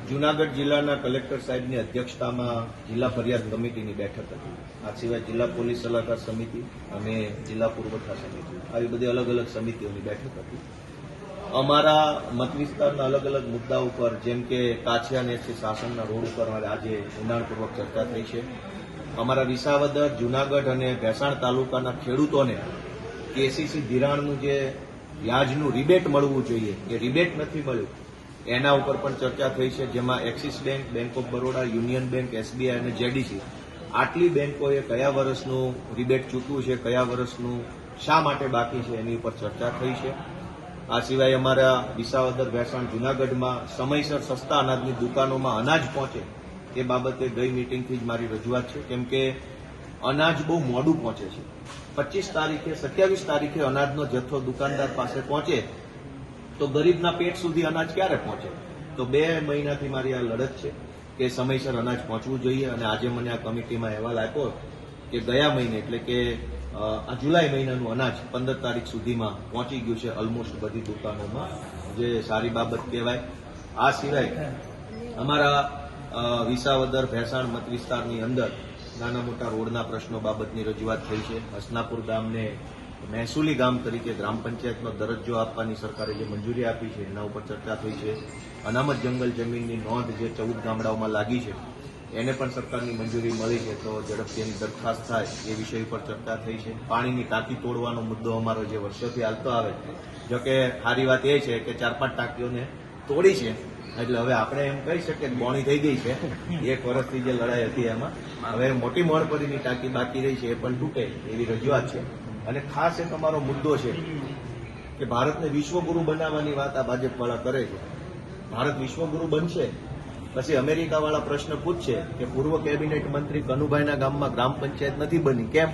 જૂનાગઢ જિલ્લાના કલેક્ટર સાહેબની અધ્યક્ષતામાં જિલ્લા ફરિયાદ કમિટીની બેઠક હતી. આ સિવાય જિલ્લા પોલીસ સલાહકાર સમિતિ અને જિલ્લા પુરવઠા સમિતિ આવી બધી અલગ અલગ સમિતિઓની બેઠક હતી. અમારા મત વિસ્તારના અલગ અલગ મુદ્દા ઉપર જેમ કે કાછિયા નેસી શાસનના રોડ ઉપર આજે ઊંડાણપૂર્વક ચર્ચા થઈ છે. અમારા વિસાવદર, જૂનાગઢ અને ભેસાણ તાલુકાના ખેડૂતોને કેસીસી ધિરાણનું જે વ્યાજનું રિબેટ મળવું જોઈએ એ રિબેટ નથી મળ્યું, એના ઉપર પણ ચર્ચા થઈ છે. જેમાં axis bank, bank of Baroda, union bank, SBI અને જેડીસી આટલી બેંકોએ કયા વર્ષનું રિબેટ ચૂકવ્યું છે, કયા વર્ષનું શા માટે બાકી છે, એની ઉપર ચર્ચા થઈ છે. આ સિવાય અમારા વિસાવદર, ભેસાણ, જૂનાગઢમાં સમયસર સસ્તા અનાજની દુકાનોમાં અનાજ પહોંચે એ બાબતે ગઈ મિટિંગથી જ મારી રજૂઆત છે. કેમ કે અનાજ બહુ મોડું પહોંચે છે. 25 તારીખે, 27 તારીખે અનાજનો જથ્થો દુકાનદાર પાસે પહોંચે તો ગરીબના પેટ સુધી અનાજ ક્યારે પહોંચે? તો 2 મહિનાથી મારી આ લડત છે કે સમયસર અનાજ પહોંચવું જોઈએ. અને આજે મને આ કમિટીમાં અહેવાલ આપ્યો કે ગયા મહિને એટલે કે આ જુલાઈ મહિનાનું અનાજ 15 તારીખ સુધીમાં પહોંચી ગયું છે ઓલમોસ્ટ બધી દુકાનોમાં, જે સારી બાબત કહેવાય. આ સિવાય અમારા વિસાવદર, ભેસાણ મત વિસ્તારની અંદર નાના મોટા રોડના પ્રશ્નો બાબતની રજૂઆત થઈ છે. હસનાપુર ગામને મહેસૂલી ગામ તરીકે ગ્રામ પંચાયતનો દરજ્જો આપવાની સરકારે જે મંજૂરી આપી છે એના ઉપર ચર્ચા થઈ છે. અનામત જંગલ જમીનની નોંધ જે 14 ગામડાઓમાં લાગી છે એને પણ સરકારની મંજૂરી મળી છે, તો ઝડપથી એની દરખાસ્ત થાય એ વિષય ઉપર ચર્ચા થઈ છે. પાણીની ટાંકી તોડવાનો મુદ્દો અમારો જે વર્ષોથી હાલતો આવે, જોકે સારી વાત એ છે કે 4-5 ટાંકીઓને તોડી છે, એટલે હવે આપણે એમ કહી શકીએ કે બોણી થઈ ગઈ છે. 1 વર્ષથી જે લડાઈ હતી એમાં હવે મોટી મોણપરીની ટાંકી બાકી રહી છે, એ પણ તૂટે એવી રજૂઆત છે. અને ખાસ એક અમારો મુદ્દો છે કે ભારતને વિશ્વગુરુ બનાવવાની વાત આ ભાજપવાળા કરે છે. ભારત વિશ્વગુરુ બનશે પછી અમેરિકાવાળા પ્રશ્ન પૂછશે કે પૂર્વ કેબિનેટ મંત્રી કનુભાઈના ગામમાં ગ્રામ પંચાયત નથી બની, કેમ?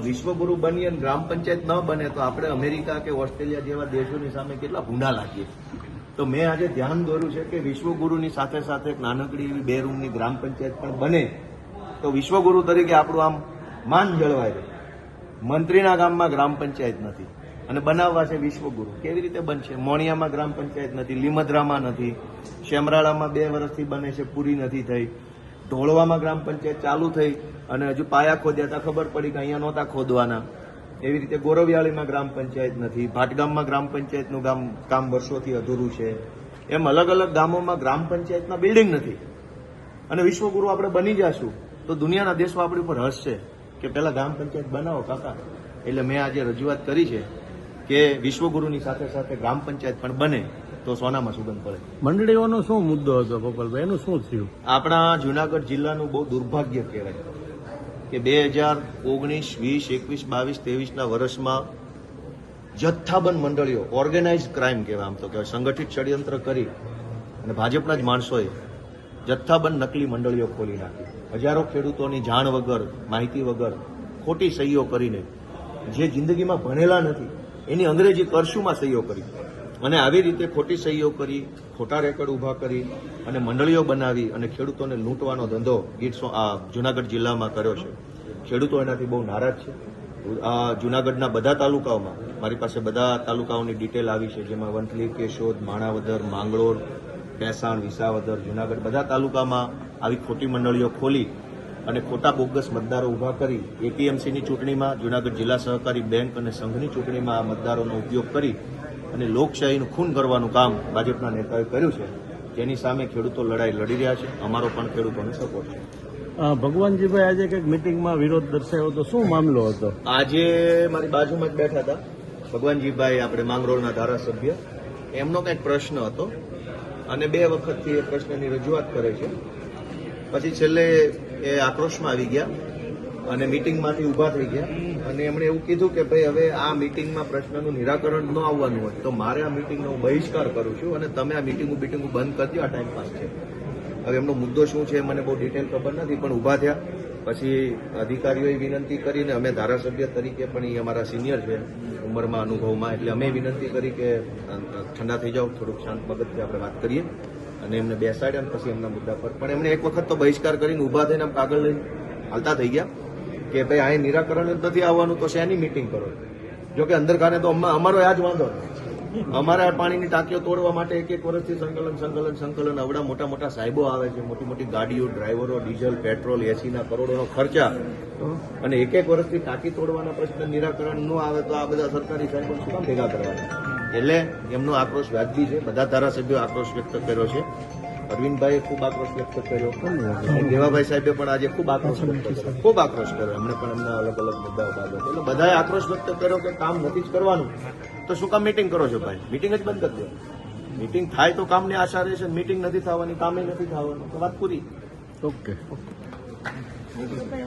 વિશ્વગુરુ બની અને ગ્રામ પંચાયત ન બને તો આપણે અમેરિકા કે ઓસ્ટ્રેલિયા જેવા દેશોની સામે કેટલા ભૂંડા લાગીએ. તો મેં આજે ધ્યાન દોર્યું છે કે વિશ્વગુરુની સાથે સાથે એક નાનકડી એવી 2 રૂમની ગ્રામ પંચાયત પણ બને તો વિશ્વગુરુ તરીકે આપણું આમ માન જળવાય રહે. મંત્રીના ગામમાં ગ્રામ પંચાયત નથી અને બનાવવા છે વિશ્વગુરુ, કેવી રીતે બનશે? મોણિયામાં ગ્રામ પંચાયત નથી, લીમદ્રામાં નથી, શેમરાળામાં 2 વર્ષથી બને છે, પૂરી નથી થઈ. ઢોળવામાં ગ્રામ પંચાયત ચાલુ થઈ અને હજુ પાયા ખોદ્યા હતા, ખબર પડી કે અહીંયા નહોતા ખોદવાના. એવી રીતે ગોરવિયાળીમાં ગ્રામ પંચાયત નથી, ભાટગામમાં ગ્રામ પંચાયતનું કામ વર્ષોથી અધૂરું છે. એમ અલગ અલગ ગામોમાં ગ્રામ પંચાયતના બિલ્ડિંગ નથી. અને વિશ્વગુરુ આપણે બની જશું તો દુનિયાના દેશો આપણી ઉપર હસશે કે પહેલા ગ્રામ પંચાયત બનાવો કાકા. એટલે મેં આજે રજૂઆત કરી છે કે વિશ્વગુરુની સાથે સાથે ગ્રામ પંચાયત પણ બને તો સોનામાં સુગંધ પડે. મંડળીઓનો શું મુદ્દો હતો ગોપાલભાઈ, એનું શું થયું? આપણા જૂનાગઢ જિલ્લાનું બહુ દુર્ભાગ્ય કહેવાય કે 2019, 20, 21, 22, 23ના વર્ષમાં જથ્થાબંધ મંડળીઓ, ઓર્ગેનાઇઝ ક્રાઇમ કહેવાય, આમ તો કહેવાય, સંગઠિત ષડયંત્ર કરી અને ભાજપના જ માણસોએ જથ્થાબંધ નકલી મંડળીઓ ખોલી નાખી. હજારો ખેડૂતોની જાણ વગર, માહિતી વગર ખોટી સહીઓ કરીને, જે જિંદગીમાં ભણેલા નથી એની અંગ્રેજી કરશુમાં સહીઓ કરી અને આવી રીતે ખોટી સહીઓ કરી, ખોટા રેકોર્ડ ઉભા કરી અને મંડળીઓ બનાવી અને ખેડૂતોને લૂંટવાનો ધંધો જૂનાગઢ જિલ્લામાં કર્યો છે. ખેડૂતો એનાથી બહુ નારાજ છે. જૂનાગઢના બધા તાલુકાઓમાં મારી પાસે બધા તાલુકાઓની ડિટેલ આવી છે, જેમાં વંથલી, કેશોદ, માણાવદર, માંગરોળ, ભેસાણ, વિસાવદર, જૂનાગઢ બધા તાલુકામાં આવી ખોટી મંડળીઓ ખોલી અને ખોટા બોગસ મતદારો ઉભા કરી એપીએમસીની ચૂંટણીમાં, જૂનાગઢ જિલ્લા સહકારી બેંક અને સંઘની ચૂંટણીમાં આ મતદારોનો ઉપયોગ કરી અને લોકશાહીનું ખૂન કરવાનું કામ ભાજપના નેતાઓએ કર્યું છે. જેની સામે ખેડૂતો લડાઈ લડી રહ્યા છે. અમારો પણ ખેડૂતોને સપોર્ટ છે. ભગવાનજીભાઈ આજે કંઈક મિટિંગમાં વિરોધ દર્શાવ્યો હતો, શું મામલો હતો? આજે મારી બાજુમાં જ બેઠા હતા ભગવાનજીભાઈ, આપણે માંગરોળના ધારાસભ્ય, એમનો કંઈક પ્રશ્ન હતો અને 2 વખતથી એ પ્રશ્નની રજૂઆત કરે છે. પછી છેલ્લે એ આક્રોશમાં આવી ગયા અને મિટિંગમાંથી ઊભા થઈ ગયા અને એમણે એવું કીધું કે ભાઈ હવે આ મિટિંગમાં પ્રશ્નનું નિરાકરણ ન આવવાનું હોય તો મારે આ મિટિંગનો હું બહિષ્કાર કરું છું અને તમે આ મિટિંગો બંધ કરી દો, આ ટાઈમ પાસ છે. હવે એમનો મુદ્દો શું છે મને બહુ ડિટેલ ખબર નથી, પણ ઊભા થયા. પછી અધિકારીઓએ વિનંતી કરીને અમે ધારાસભ્ય તરીકે પણ એ અમારા સિનિયર છે ઉંમરમાં, અનુભવમાં, એટલે અમે વિનંતી કરી કે ઠંડા થઈ જાઓ, થોડુંક શાંત મગજથી આપણે વાત કરીએ અને એમને બેસાડ્યા અને પછી એમના મુદ્દા પર પણ એમણે એક વખત તો બહિષ્કાર કરીને ઊભા થઈને આમ કાગળ લઈને હાલતા થઈ ગયા કે ભાઈ અહીં નિરાકરણ જ નથી આવવાનું તો શેની મિટિંગ કરો. જોકે અંદર ખાને તો અમારો આ જ વાંધો અમારા પાણીની ટાંકીઓ તોડવા માટે એક વર્ષથી સંકલન અવડા મોટા મોટા સાહેબો આવે છે, મોટી મોટી ગાડીઓ, ડ્રાઈવરો, ડીઝલ, પેટ્રોલ, એસીના કરોડોનો ખર્ચા, અને એક વર્ષથી ટાંકી તોડવાના પ્રશ્ન નિરાકરણ ન આવે તો આ બધા સરકારી સાહેબો શું કામ ભેગા કરવાના? એટલે એમનો આક્રોશ વાજબી છે. બધા ધારાસભ્યો આક્રોશ વ્યક્ત કર્યો છે. અરવિંદભાઈએ ખૂબ આક્રોશ વ્યક્ત કર્યો, દેવાભાઈ સાહેબે પણ આજે ખૂબ આક્રોશ કર્યો. એમણે પણ એમના અલગ અલગ મુદ્દાઓ બાબતે એટલે બધાએ આક્રોશ વ્યક્ત કર્યો કે કામ નથી જ કરવાનું તો શું કામ મીટિંગ કરો છો ભાઈ? મીટિંગ જ બંધ કરી દો. મીટિંગ થાય તો કામની આશા રહેશે, મીટિંગ નથી થવાની, કામે નથી થવાનું, તો વાત પૂરી. ઓકે.